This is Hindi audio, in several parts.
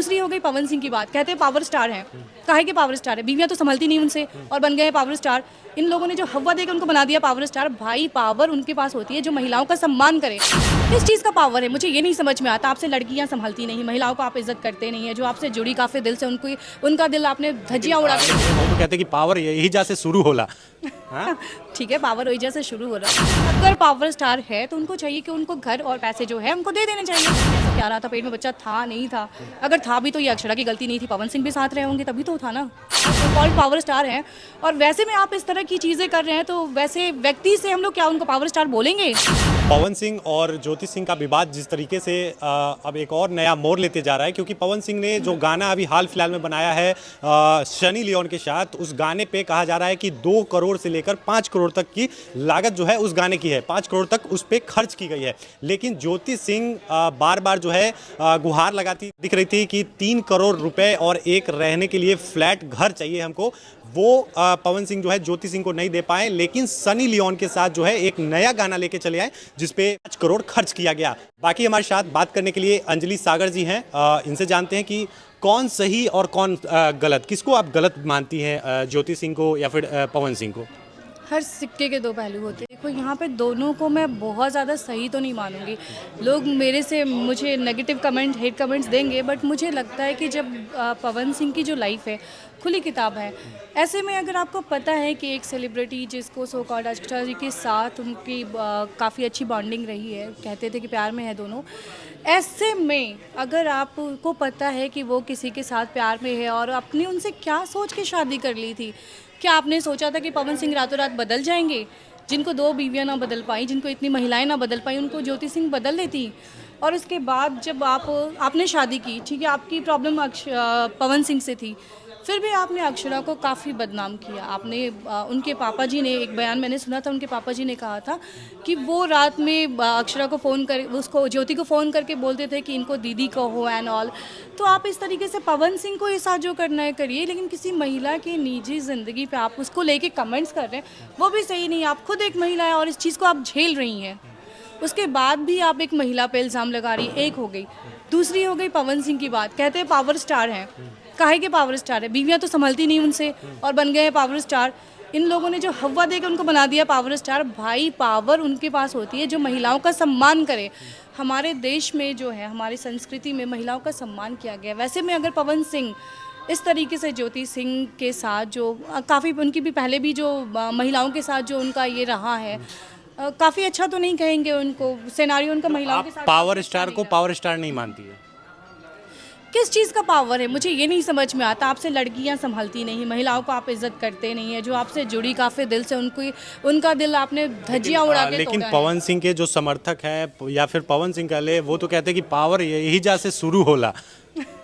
दूसरी हो गई पवन सिंह की बात, कहते हैं पावर स्टार हैं। काहे के पावर स्टार है? बीवियां तो संभलती नहीं उनसे और बन गए हैं पावर स्टार। इन लोगों ने जो हवा देकर उनको बना दिया पावर स्टार। भाई पावर उनके पास होती है जो महिलाओं का सम्मान करे। किस चीज़ का पावर है मुझे ये नहीं समझ में आता। आपसे लड़कियां संभलती नहीं, महिलाओं को आप इज्जत करते नहीं है, जो आपसे जुड़ी काफी दिल से उनको उनका दिल आपने धज्जियां उड़ा के वो तो कहते हैं कि पावर यही जा से शुरू होला। हाँ? ठीक है, पावर वही जैसे शुरू हो रहा है। अगर पावर स्टार है तो उनको चाहिए कि उनको घर और पैसे जो है उनको दे देने चाहिए। ऐसा क्या रहा था, पेट में बच्चा था नहीं था? अगर था भी तो ये अक्षरा की गलती नहीं थी, पवन सिंह भी साथ रहे होंगे तभी तो था ना। कॉल्ड पावर स्टार हैं और वैसे में आप इस तरह की चीज़ें कर रहे हैं तो वैसे व्यक्ति से हम लोग क्या उनको पावर स्टार बोलेंगे? पवन सिंह और ज्योति सिंह का विवाद जिस तरीके से अब एक और नया मोड़ लेते जा रहा है, क्योंकि पवन सिंह ने जो गाना अभी हाल फिलहाल में बनाया है सनी लियोन के साथ, उस गाने पे कहा जा रहा है कि 2 करोड़ से लेकर 5 करोड़ तक की लागत जो है उस गाने की है, 5 करोड़ तक उस पर खर्च की गई है। लेकिन ज्योति सिंह बार बार जो है गुहार लगाती दिख रही थी कि 3 करोड़ रुपए और एक रहने के लिए फ्लैट घर चाहिए हमको। वो पवन सिंह जो है ज्योति सिंह को नहीं दे पाए, लेकिन सनी लियोन के साथ जो है एक नया गाना लेके चले आए जिसपे 5 करोड़ खर्च किया गया। बाकी हमारे साथ बात करने के लिए अंजलि सागर जी हैं। इनसे जानते हैं कि कौन सही और कौन गलत, किसको आप गलत मानती हैं, ज्योति सिंह को या फिर पवन सिंह को? हर सिक्के के दो पहलू होते हैं। देखो यहाँ पे दोनों को मैं बहुत ज़्यादा सही तो नहीं मानूंगी। लोग मुझे नेगेटिव कमेंट, हेट कमेंट्स देंगे, बट मुझे लगता है कि जब पवन सिंह की जो लाइफ है खुली किताब है, ऐसे में अगर आपको पता है कि एक सेलिब्रिटी जिसको सो कॉल्ड अक्षरा जी के साथ उनकी काफ़ी अच्छी बॉन्डिंग रही है, कहते थे कि प्यार में है दोनों, ऐसे में अगर आपको पता है कि वो किसी के साथ प्यार में है और आपने उनसे क्या सोच के शादी कर ली थी? क्या आपने सोचा था कि पवन सिंह रातों रात बदल जाएंगे? जिनको 2 बीवियां ना बदल पाई, जिनको इतनी महिलाएं ना बदल पाई, उनको ज्योति सिंह बदल देती। और उसके बाद जब आपने शादी की, ठीक है, आपकी प्रॉब्लम पवन सिंह से थी, फिर भी आपने अक्षरा को काफ़ी बदनाम किया। आपने उनके पापा जी ने, एक बयान मैंने सुना था, उनके पापा जी ने कहा था कि वो रात में अक्षरा को फ़ोन कर, उसको ज्योति को फ़ोन करके बोलते थे कि इनको दीदी कहो एंड ऑल। तो आप इस तरीके से पवन सिंह को ये साथ जो करना है करिए, लेकिन किसी महिला की निजी ज़िंदगी पे आप उसको लेके कमेंट्स कर रहे हैं, वो भी सही नहीं। आप खुद एक महिला है और इस चीज़ को आप झेल रही हैं, उसके बाद भी आप एक महिला पे इल्ज़ाम लगा रही। एक हो गई। दूसरी हो गई पवन सिंह की बात, कहते हैं पावर स्टार हैं। काहे के पावर स्टार है? बीवियां तो संभलती नहीं उनसे और बन गए हैं पावर स्टार। इन लोगों ने जो हवा देकर उनको बना दिया पावर स्टार। भाई पावर उनके पास होती है जो महिलाओं का सम्मान करे। हमारे देश में जो है, हमारी संस्कृति में महिलाओं का सम्मान किया गया। वैसे में अगर पवन सिंह इस तरीके से ज्योति सिंह के साथ जो काफ़ी, उनकी भी पहले भी जो महिलाओं के साथ जो उनका ये रहा है, काफ़ी अच्छा तो नहीं कहेंगे उनको, सिनेरियो उनका महिलाओं के साथ। पावर स्टार को पावर स्टार नहीं मानती है? किस चीज़ का पावर है मुझे ये नहीं समझ में आता। आपसे लड़कियां संभलती नहीं, महिलाओं को आप इज्जत करते नहीं है, जो आपसे जुड़ी काफ़ी दिल से उनका दिल आपने धज्जियां उड़ा के लेकिन तोड़ा है। पवन सिंह के जो समर्थक है या फिर पवन सिंह का ले, वो तो कहते हैं कि पावर यही जा से शुरू होला।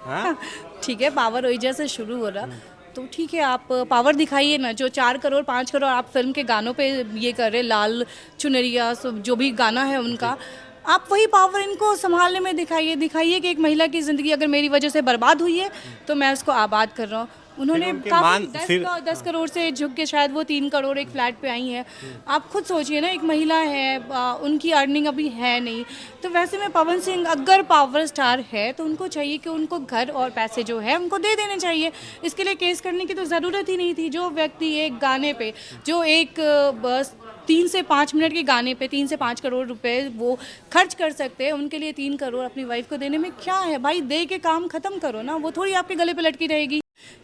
हाँ? ठीक है, पावर वही जैसे शुरू हो रहा तो ठीक है, आप पावर दिखाइए ना। जो 4 करोड़ 5 करोड़ आप फिल्म के गानों पे ये कर रहे, लाल चुनरिया जो भी गाना है उनका, आप वही पावर इनको संभालने में दिखाइए कि एक महिला की ज़िंदगी अगर मेरी वजह से बर्बाद हुई है तो मैं उसको आबाद कर रहा हूँ। उन्होंने काफ़ी 10 करोड़ से झुक के शायद वो 3 करोड़ एक फ्लैट पे आई हैं। आप खुद सोचिए ना, एक महिला है, उनकी अर्निंग अभी है नहीं। तो वैसे में पवन सिंह अगर पावर स्टार है तो उनको चाहिए कि उनको घर और पैसे जो है उनको दे देने चाहिए। इसके लिए केस करने की तो ज़रूरत ही नहीं थी। जो व्यक्ति एक गाने पे, जो एक बस 3 से 5 मिनट के गाने पे 3 से 5 करोड़ रुपए वो खर्च कर सकते हैं, उनके लिए 3 करोड़ अपनी वाइफ को देने में क्या है? भाई दे के काम ख़त्म करो ना, वो थोड़ी आपके गले पे लटकी रहेगी।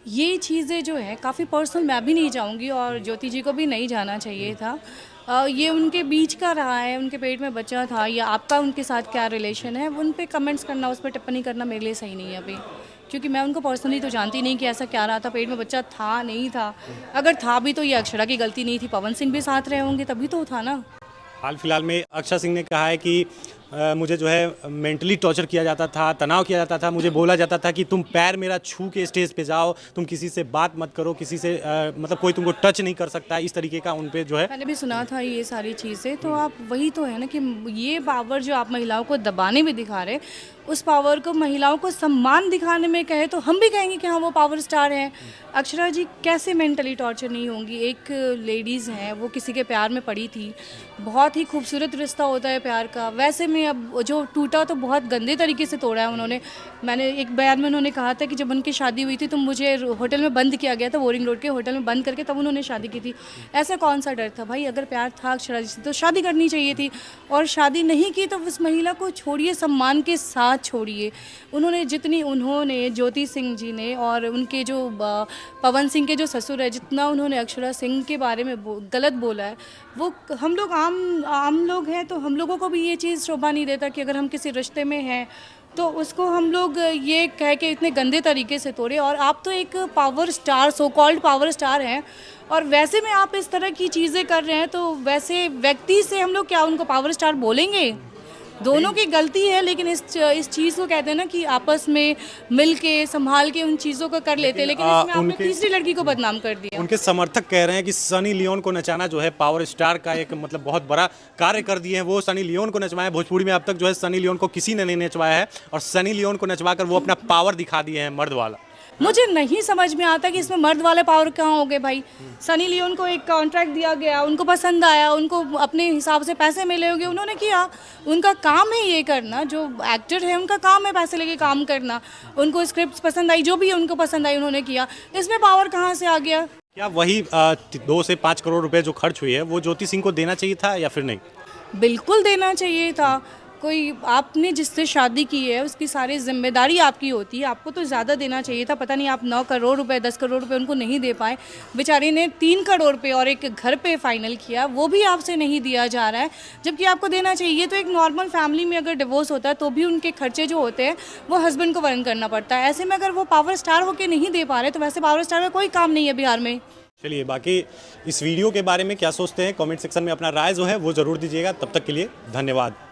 ये चीज़ें जो है काफ़ी पर्सनल, मैं भी नहीं जाऊंगी और ज्योति जी को भी नहीं जाना चाहिए था। ये उनके बीच का रहा है, उनके पेट में बच्चा था, या आपका उनके साथ क्या रिलेशन है, उन पे कमेंट्स करना, उस पर टिप्पणी करना मेरे लिए सही नहीं है अभी। क्योंकि मैं उनको पर्सनली तो जानती नहीं कि ऐसा क्या रहा था, पेट में बच्चा था नहीं था। अगर था भी तो ये अक्षरा की गलती नहीं थी, पवन सिंह भी साथ रहे होंगे तभी तो था ना। हाल फिलहाल में अक्षय सिंह ने कहा है कि मुझे जो है मेंटली टॉर्चर किया जाता था, तनाव किया जाता था, मुझे बोला जाता था कि तुम पैर मेरा छू के स्टेज पे जाओ, तुम किसी से बात मत करो, किसी से मतलब कोई तुमको टच नहीं कर सकता, इस तरीके का उन पे जो है। मैंने भी सुना था ये सारी चीज़ें। तो आप वही तो है ना कि ये पावर जो आप महिलाओं को दबाने में दिखा रहे, उस पावर को महिलाओं को सम्मान दिखाने में कहे तो हम भी कहेंगे कि हाँ वो पावर स्टार हैं। अक्षरा जी कैसे मेंटली टॉर्चर नहीं होंगी? एक लेडीज़ हैं, वो किसी के प्यार में पड़ी थी, बहुत ही खूबसूरत रिश्ता होता है प्यार का। वैसे में ने अब जो टूटा तो बहुत गंदे तरीके से तोड़ा है उन्होंने। मैंने एक बयान में उन्होंने कहा था कि जब उनकी शादी हुई थी तो मुझे होटल में बंद किया गया था, बोरिंग रोड के होटल में बंद करके तब उन्होंने शादी की थी। ऐसा कौन सा डर था भाई? अगर प्यार था अक्षरा जी से तो शादी करनी चाहिए थी, और शादी नहीं की तो उस महिला को छोड़िए, सम्मान के साथ छोड़िए। उन्होंने ज्योति सिंह जी ने और उनके जो पवन सिंह के जो ससुर है, जितना उन्होंने अक्षरा सिंह के बारे में गलत बोला है, वो हम लोग आम लोग हैं तो हम लोगों को भी ये चीज़ शोभा नहीं देता कि अगर हम किसी रिश्ते में हैं तो उसको हम लोग ये कह के इतने गंदे तरीके से तोड़े। और आप तो एक power star, so called power star हैं, और वैसे में आप इस तरह की चीज़ें कर रहे हैं, तो वैसे व्यक्ति से हम लोग क्या उनको पावर स्टार बोलेंगे? दोनों की गलती है, लेकिन इस चीज़ को कहते हैं ना कि आपस में मिल के संभाल के उन चीज़ों को कर लेते हैं, लेकिन इसमें आपने तीसरी लड़की को बदनाम कर दिया। उनके समर्थक कह रहे हैं कि सनी लियोन को नचाना जो है पावर स्टार का एक मतलब बहुत बड़ा कार्य कर दिए हैं। वो सनी लियोन को नचवाए, भोजपुरी में अब तक जो है सनी लियोन को किसी ने नहीं नचवाया है, और सनी लियोन को नचवाकर वो अपना पावर दिखा दिए हैं, मर्द वाला। मुझे नहीं समझ में आता कि इसमें मर्द वाले पावर कहाँ हो गए भाई। सनी लियोन को एक कॉन्ट्रैक्ट दिया गया, उनको पसंद आया, उनको अपने हिसाब से पैसे मिले होंगे, उन्होंने किया। उनका काम है ये करना, जो एक्टर है उनका काम है पैसे लेके काम करना। उनको स्क्रिप्ट पसंद आई, जो भी उनको पसंद आई उन्होंने किया। इसमें पावर कहाँ से आ गया? क्या वही 2 से 5 करोड़ रुपए जो खर्च हुई है वो ज्योति सिंह को देना चाहिए था या फिर नहीं? बिल्कुल देना चाहिए था। कोई आपने जिससे शादी की है उसकी सारी जिम्मेदारी आपकी होती है, आपको तो ज़्यादा देना चाहिए था। पता नहीं आप 9 करोड़ रुपए 10 करोड़ रुपए उनको नहीं दे पाए। बेचारी ने 3 करोड़ पे और एक घर पे फाइनल किया, वो भी आपसे नहीं दिया जा रहा है, जबकि आपको देना चाहिए। तो एक नॉर्मल फैमिली में अगर डिवोर्स होता है तो भी उनके खर्चे जो होते हैं वो हस्बैंड को वहन करना पड़ता है। ऐसे में अगर वो पावर स्टार होकर नहीं दे पा रहे तो वैसे पावर स्टार का कोई काम नहीं है बिहार में। चलिए, बाकी इस वीडियो के बारे में क्या सोचते हैं कमेंट सेक्शन में अपना राय जो है वो ज़रूर दीजिएगा। तब तक के लिए धन्यवाद।